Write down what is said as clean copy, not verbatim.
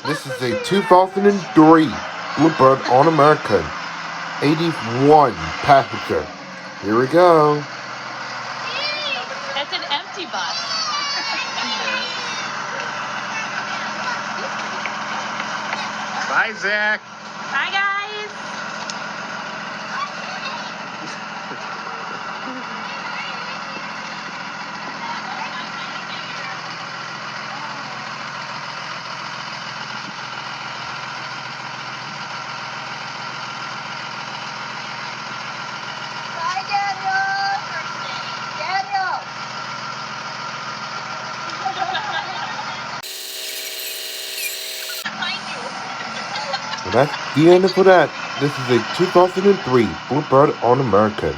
This is a 2003 Bluebird on American 81 passenger. Here we go. It's an empty bus. Bye, Zach. Bye, guys. Bye, Daniel. Daniel. And that's the end for that. This is a 2003 Bluebird on American.